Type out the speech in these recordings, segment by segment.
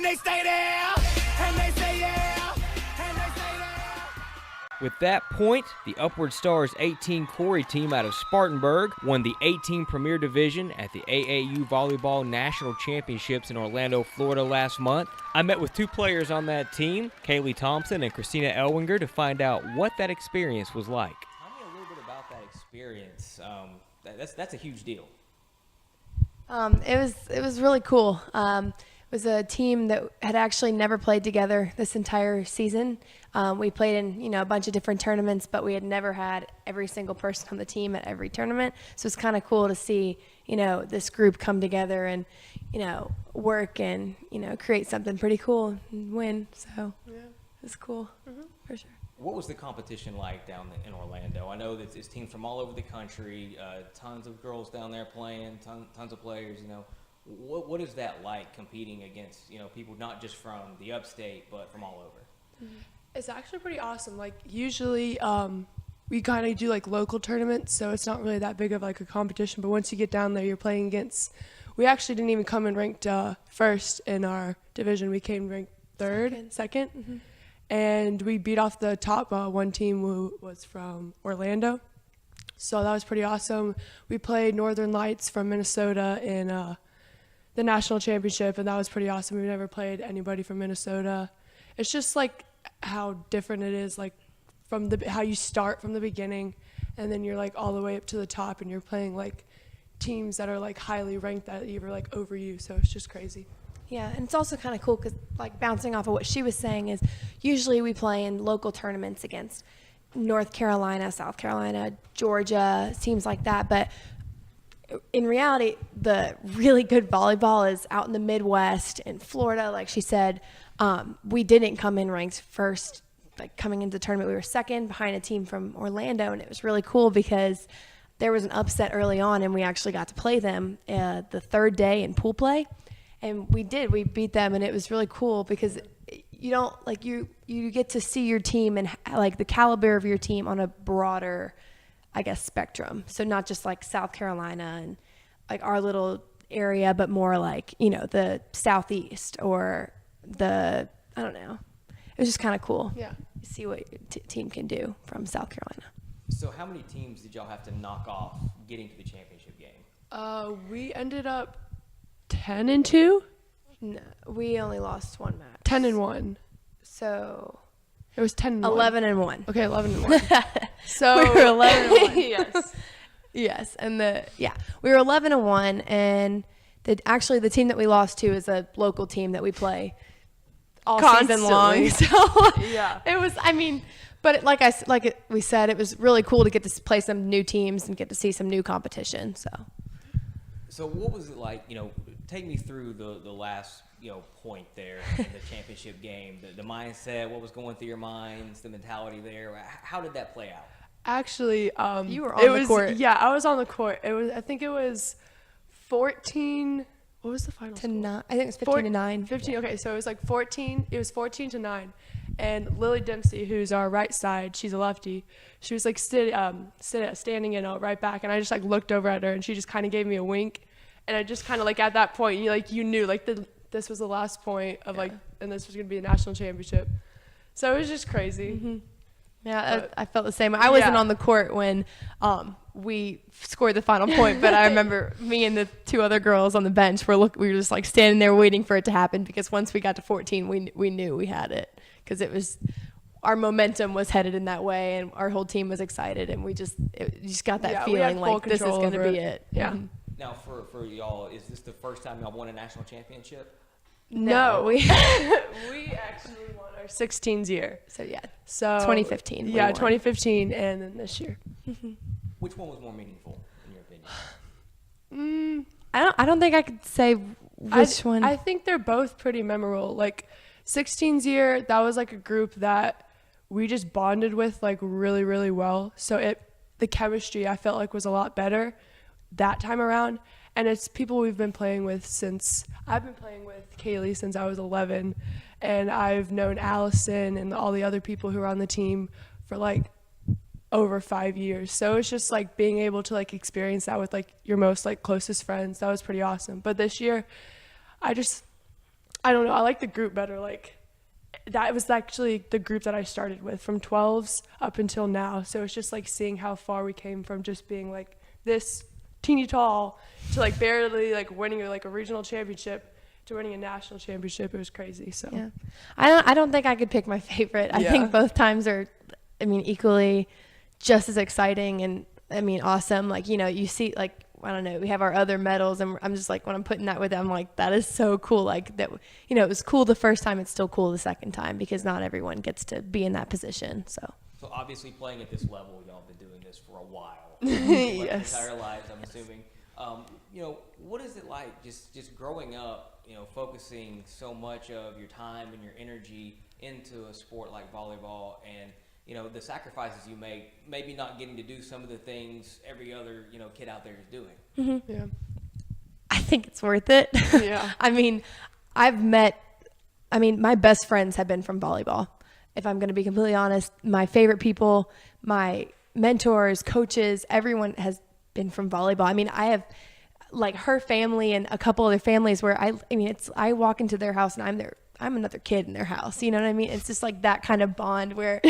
they stay there, and they say yeah, and they say there. With that point, the Upward Stars 18 Corey team out of Spartanburg won the 18 Premier Division at the AAU Volleyball National Championships in Orlando, Florida last month. I met with two players on that team, Kaley Thompson and Christina Ellwanger, to find out what that experience was like. Tell me a little bit about that experience. That's a huge deal. It was really cool. It was a team that had actually never played together this entire season. We played in, a bunch of different tournaments, but we had never had every single person on the team at every tournament. So it's kind of cool to see, this group come together and, work and, create something pretty cool and win. So yeah, it's cool for sure. What was the competition like down in Orlando? I know that it's teams from all over the country, tons of girls down there playing, tons of players, What is that like competing against, people not just from the upstate, but from all over? It's actually pretty awesome. Like, usually we kind of do, local tournaments, so it's not really that big of, a competition. But once you get down there, you're playing against – we actually didn't even come in ranked first in our division. We came ranked second. Mm-hmm. And we beat off the top one team who was from Orlando. So that was pretty awesome. We played Northern Lights from Minnesota in the national championship, and that was pretty awesome. We've never played anybody from Minnesota. It's just how different it is, from how you start from the beginning, and then you're all the way up to the top, and you're playing teams that are highly ranked that even over you. So it's just crazy. Yeah, and it's also kind of cool because, bouncing off of what she was saying is usually we play in local tournaments against North Carolina, South Carolina, Georgia, teams like that. But in reality, the really good volleyball is out in the Midwest and Florida. Like she said, we didn't come in ranked first. Coming into the tournament, we were second behind a team from Orlando, and it was really cool because there was an upset early on, and we actually got to play them the third day in pool play. And we beat them, and it was really cool because you don't you get to see your team and the caliber of your team on a broader, I guess, spectrum. So not just South Carolina and our little area, but more the Southeast or I don't know. It was just kind of cool. Yeah. You see what your team can do from South Carolina. So how many teams did y'all have to knock off getting to the championship game? We ended up 10-2. No, we only lost one match. 10-1. So it was 10-1. 11-1. Okay, 11-1. So we were 11-1. Yes. Yes, and we were 11-1, and actually the team that we lost to is a local team that we play all season long. So yeah, it was. But we said, it was really cool to get to play some new teams and get to see some new competition. So what was it like? Take me through the last point there in the championship game. The mindset, what was going through your minds, the mentality there. How did that play out? Actually, you were on the court. Yeah, I was on the court. I think it was 14. What was the final to score? 9. I think it was 15-9. 15. Yeah. Okay, so it was 14. It was 14-9, and Lily Dempsey, who's our right side, she's a lefty. She was standing in right back, and I just looked over at her, and she just kind of gave me a wink, and I just kind of at that point, you knew this was the last point of and this was gonna be a national championship. So it was just crazy. Mm-hmm. Yeah, I felt the same. I wasn't on the court when we scored the final point, but I remember me and the two other girls on the bench we were just standing there waiting for it to happen, because once we got to 14, we knew we had it, because it was our momentum was headed in that way, and our whole team was excited, and you just got that feeling this is going to be it. Yeah. Mm-hmm. Now for y'all, is this the first time y'all won a national championship? No, we actually won our 16s year. So 2015. Yeah, 2015, and then this year. Mm-hmm. Which one was more meaningful in your opinion? I don't think I could say which one. I think they're both pretty memorable. 16s year, that was a group that we just bonded with really, really well. So the chemistry I felt was a lot better that time around. And it's people we've been playing with I've been playing with Kaely since I was 11, and I've known Allison and all the other people who are on the team for over 5 years. So it's just being able to experience that with your most closest friends. That was pretty awesome. But this year, I just I don't know. I like the group better. Like, that was actually the group that I started with from 12s up until now. So it's just like seeing how far we came from just being like this teeny tall to like barely like winning like a regional championship to winning a national championship. It was crazy. So Yeah. I don't think I could pick my favorite. I think both times are, equally just as exciting and awesome. Like, you see, like, I don't know, we have our other medals and I'm just like, when I'm putting that with them, I'm like, that is so cool. Like that, it was cool the first time. It's still cool the second time because not everyone gets to be in that position. So obviously playing at this level, y'all have been doing this for a while. Yes. Your entire lives, I'm assuming. What is it like just growing up, focusing so much of your time and your energy into a sport like volleyball and, the sacrifices you make, maybe not getting to do some of the things every other, kid out there is doing. Mm-hmm. Yeah. I think it's worth it. Yeah. My best friends have been from volleyball. If I'm going to be completely honest, my favorite people, my mentors, coaches, everyone has been from volleyball. I have like her family and a couple other families where I walk into their house and I'm another kid in their house. You know what I mean? It's just like that kind of bond where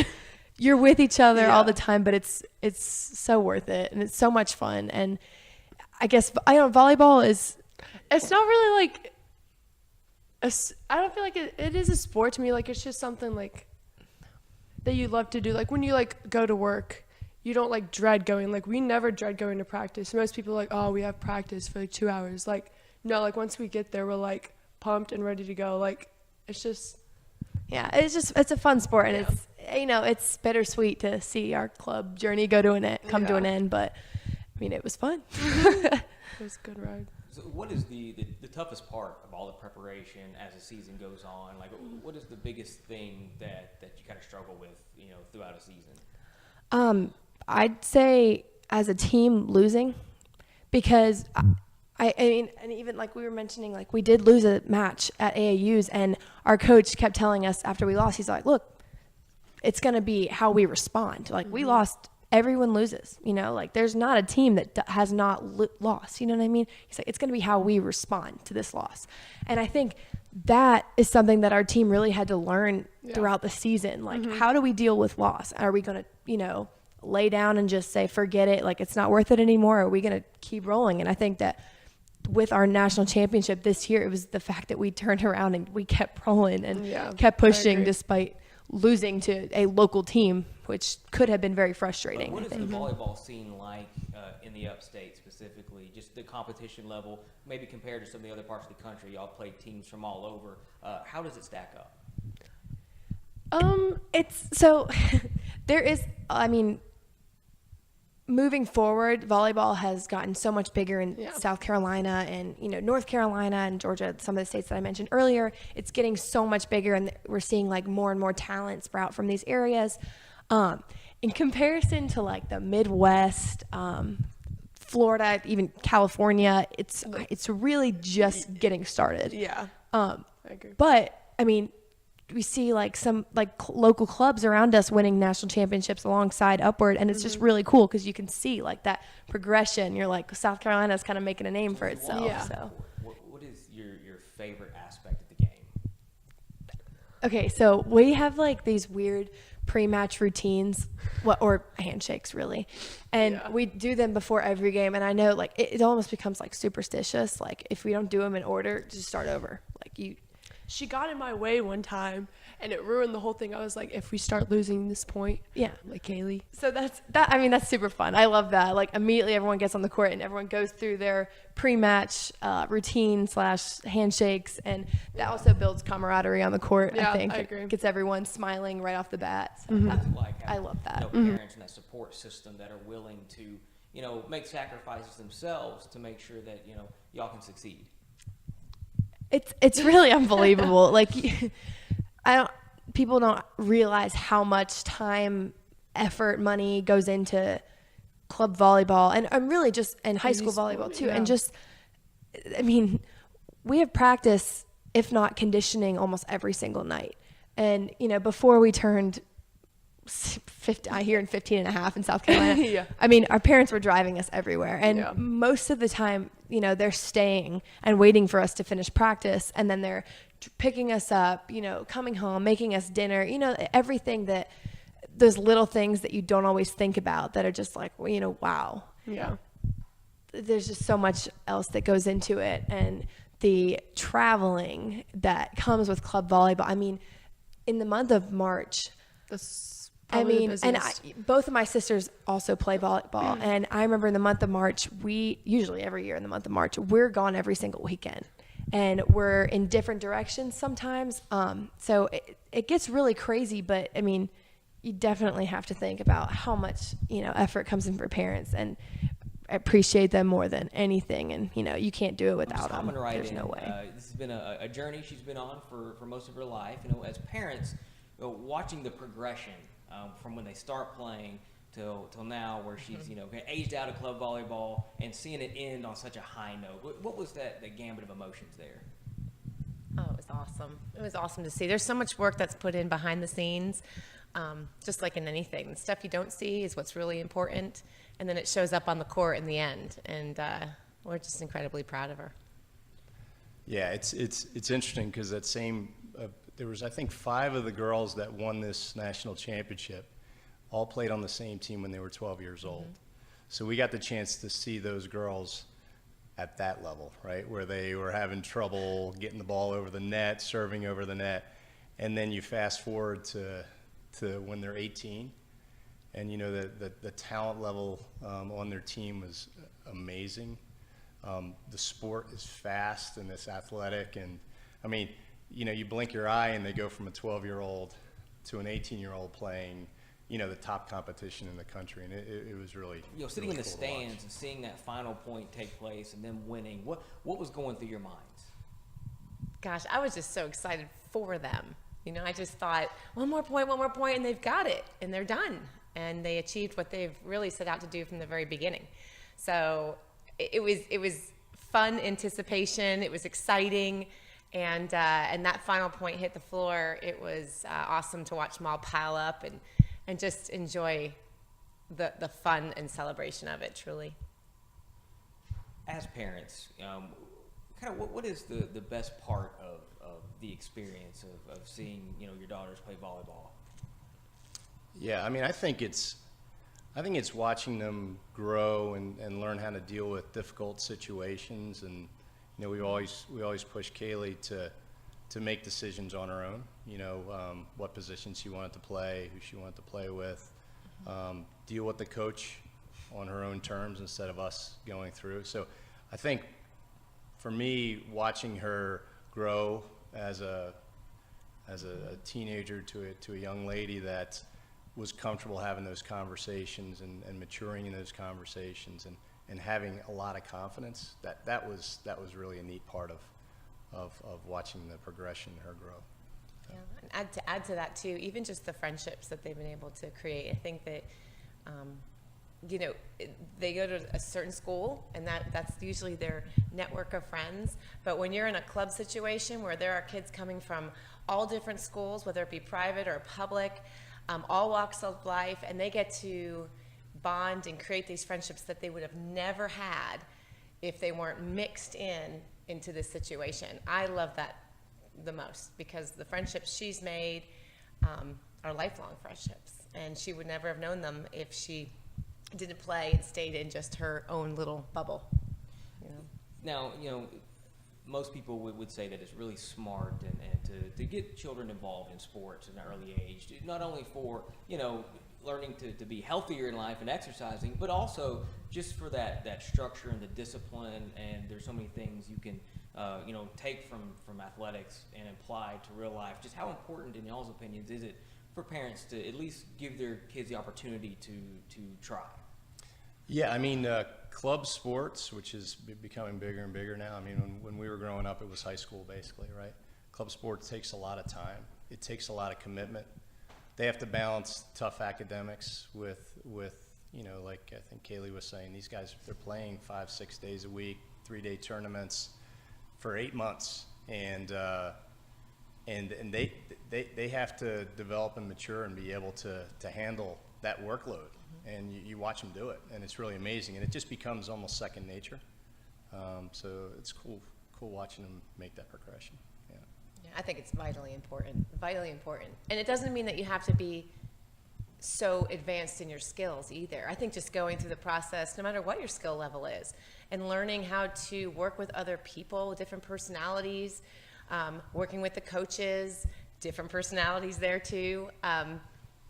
you're with each other all the time, but it's so worth it and it's so much fun. And I guess volleyball is, it's not really like I don't feel like it is a sport to me. Like, it's just something like that you love to do. Like, when you like go to work, you don't like dread going. Like, we never dread going to practice. Most people are like, oh, we have practice for like 2 hours. Like, no, like once we get there, we're like pumped and ready to go. Like, it's just, it's a fun sport, and it's it's bittersweet to see our club journey come to an end, but it was fun. It was a good ride. So what is the toughest part of all the preparation as the season goes on? Like, what is the biggest thing that you kind of struggle with, throughout a season? I'd say as a team losing, because and even like we were mentioning, like we did lose a match at AAU's, and our coach kept telling us after we lost, he's like, look, it's going to be how we respond. Like, we lost, everyone loses, like there's not a team that has not lost, you know what I mean? He's like, it's going to be how we respond to this loss. And I think that is something that our team really had to learn throughout the season. Like, how do we deal with loss? Are we going to, lay down and just say, forget it, like it's not worth it anymore? Or are we going to keep rolling? And I think that with our national championship this year, it was the fact that we turned around and we kept rolling and kept pushing despite losing to a local team, which could have been very frustrating. What is the volleyball scene like in the upstate specifically? Just the competition level, maybe compared to some of the other parts of the country. Y'all played teams from all over. How does it stack up? It's so there is, moving forward, volleyball has gotten so much bigger in South Carolina and, North Carolina and Georgia, some of the states that I mentioned earlier. It's getting so much bigger, and we're seeing like more and more talent sprout from these areas. In comparison to like the Midwest, Florida, even California, it's really just getting started. Yeah. I agree. But we see like some like local clubs around us winning national championships alongside Upward, and it's just really cool because you can see like that progression. You're like, South Carolina is kind of making a name for itself. Yeah. So what is your favorite aspect of the game? Okay, so we have like these weird pre-match routines, or handshakes really, and we do them before every game. And I know like it almost becomes like superstitious. Like, if we don't do them in order, just start over. Like, she got in my way one time and it ruined the whole thing. I was like, if we start losing this point, like Kaely. So that's super fun. I love that. Like, immediately everyone gets on the court and everyone goes through their pre-match routine / handshakes, and that also builds camaraderie on the court. I think I agree. It gets everyone smiling right off the bat. So I love that. Parents and that support system that are willing to, make sacrifices themselves to make sure that, y'all can succeed. It's really unbelievable. Like, people don't realize how much time, effort, money goes into club volleyball, and I'm really just in high school volleyball too. And just, we have practice, if not conditioning, almost every single night. And before we turned here in 15 and a half in South Carolina. Yeah. I mean, our parents were driving us everywhere. And Yeah. most of the time, you know, they're staying and waiting for us to finish practice. And then they're picking us up, you know, coming home, making us dinner, you know, everything that, those little things that you don't always think about that are just like, well, you know, wow. Yeah. There's just so much else that goes into it. And the traveling that comes with club volleyball. I mean, in the month of March, That's I probably mean, the and busiest. both of my sisters also play volleyball. And I remember in the month of March, we usually every year in the month of March, we're gone every single weekend. And we're in different directions sometimes. So it gets really crazy. But, I mean, you definitely have to think about how much, you know, effort comes in for parents. And appreciate them more than anything. And, you know, you can't do it without them. There's no way. This has been a journey she's been on for most of her life. You know, as parents, you know, watching the progression from when they start playing till now, where she's, you know, aged out of club volleyball and seeing it end on such a high note. What was the gambit of emotions there? Oh, it was awesome. It was awesome to see. There's so much work that's put in behind the scenes, just like in anything. The stuff you don't see is what's really important, and then it shows up on the court in the end. And we're just incredibly proud of her. Yeah, it's interesting because that same there was, I think, 5 of the girls that won this national championship all played on the same team when they were 12 years old. So we got the chance to see those girls at that level, right, where they were having trouble getting the ball over the net, serving over the net, and then you fast forward to when they're 18, and you know the talent level on their team was amazing. The sport is fast and it's athletic, and I mean, you know, you blink your eye and they go from a 12-year-old to an 18-year-old playing, you know, the top competition in the country, and it was really, You know, sitting really in the cool to watch. stands and seeing that final point take place and them winning, what was going through your minds? Gosh, I was just so excited for them. You know, I just thought, one more point, and they've got it, and they're done. And they achieved what they've really set out to do from the very beginning. So it was fun anticipation. It was exciting. And that final point hit the floor. It was awesome to watch them all pile up and just enjoy the fun and celebration of it, truly. As parents, kind of what is the best part of the experience of seeing, you know, your daughters play volleyball? Yeah, I mean, I think it's watching them grow and learn how to deal with difficult situations, and you know, we always push Kaely to make decisions on her own. You know, what position she wanted to play, who she wanted to play with, deal with the coach on her own terms instead of us going through. So, I think for me, watching her grow as a teenager to a young lady that was comfortable having those conversations and maturing in those conversations and having a lot of confidence, that was really a neat part of watching the progression in her grow. Yeah, and add to that too, even just the friendships that they've been able to create. I think that, you know, they go to a certain school, and that's usually their network of friends. But when you're in a club situation where there are kids coming from all different schools, whether it be private or public, all walks of life, and they get to bond and create these friendships that they would have never had if they weren't mixed into this situation. I love that the most, because the friendships she's made are lifelong friendships, and she would never have known them if she didn't play and stayed in just her own little bubble. You know? Now, you know, most people would say that it's really smart and to get children involved in sports at an early age, not only for, you know, learning to be healthier in life and exercising, but also just for that structure and the discipline. And there's so many things you can, you know, take from athletics and apply to real life. Just how important, in y'all's opinions, is it for parents to at least give their kids the opportunity to try? Yeah, I mean, club sports, which is becoming bigger and bigger now. I mean, when we were growing up, it was high school basically, right? Club sports takes a lot of time. It takes a lot of commitment. They have to balance tough academics with you know, like I think Kaely was saying, these guys, they're playing 5-6 days a week, 3-day tournaments for 8 months, and and they have to develop and mature and be able to handle that workload. And you watch them do it, and it's really amazing. And it just becomes almost second nature. So it's cool watching them make that progression. Yeah. Yeah, I think it's vitally important, And it doesn't mean that you have to be so advanced in your skills either. I think just going through the process, no matter what your skill level is, and learning how to work with other people, different personalities, working with the coaches, different personalities there too.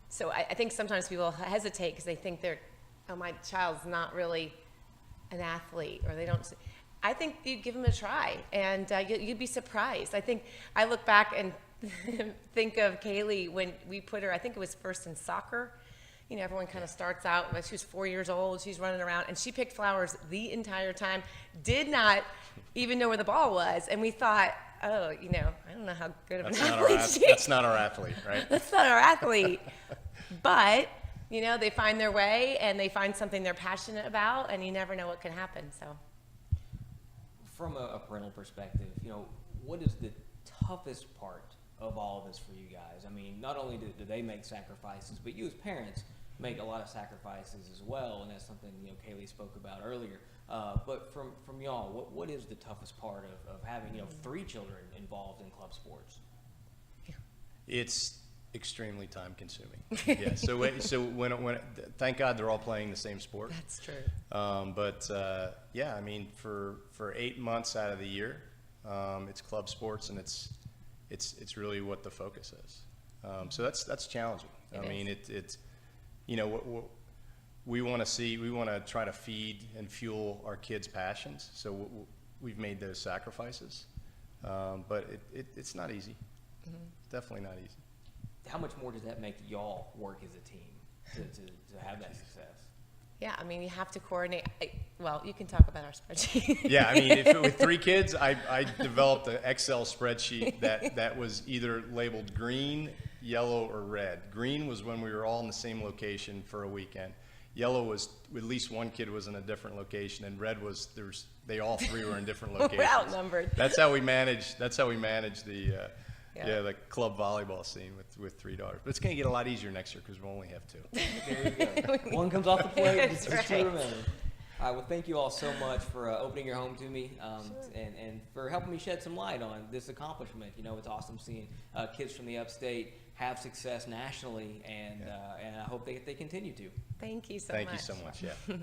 So I think sometimes people hesitate because they think my child's not really an athlete, or they don't. I think you give them a try, and you'd be surprised. I think I look back and think of Kaely when we put her, I think it was first in soccer. You know, everyone kind of starts out, she was 4 years old, she's running around, and she picked flowers the entire time, did not even know where the ball was. And we thought, oh, you know, I don't know how good of an athlete she is. That's not our athlete, right? That's not our athlete. But, you know, they find their way, and they find something they're passionate about, and you never know what can happen, so. From a parental perspective, you know, what is the toughest part of all of this for you guys? I mean, not only do they make sacrifices, but you as parents make a lot of sacrifices as well, and that's something, you know, Kaely spoke about earlier. But from y'all, what is the toughest part of having, you know, 3 children involved in club sports? It's extremely time consuming. Yeah. So when thank God they're all playing the same sport. That's true. Yeah, I mean, for 8 months out of the year, it's club sports, and it's really what the focus is. So that's challenging. I mean, it's you know, what we want to try to feed and fuel our kids' passions. So we've made those sacrifices, but it's not easy. Mm-hmm. Definitely not easy. How much more does that make y'all work as a team to have that success? Yeah, I mean, you have to coordinate. Well, you can talk about our spreadsheet. Yeah, I mean, with 3 kids, I developed an Excel spreadsheet that was either labeled green, yellow, or red. Green was when we were all in the same location for a weekend. Yellow was at least one kid was in a different location, and red was they all 3 were in different locations. We're outnumbered. That's how we manage the the club volleyball scene with 3 daughters. But it's going to get a lot easier next year because we'll only have 2. There you go. One comes off the plate, just right. 2 remain. All right, well, thank you all so much for opening your home to me and for helping me shed some light on this accomplishment. You know, it's awesome seeing kids from the upstate have success nationally, and I hope they continue to. Thank you so much. Thank you so much, yeah.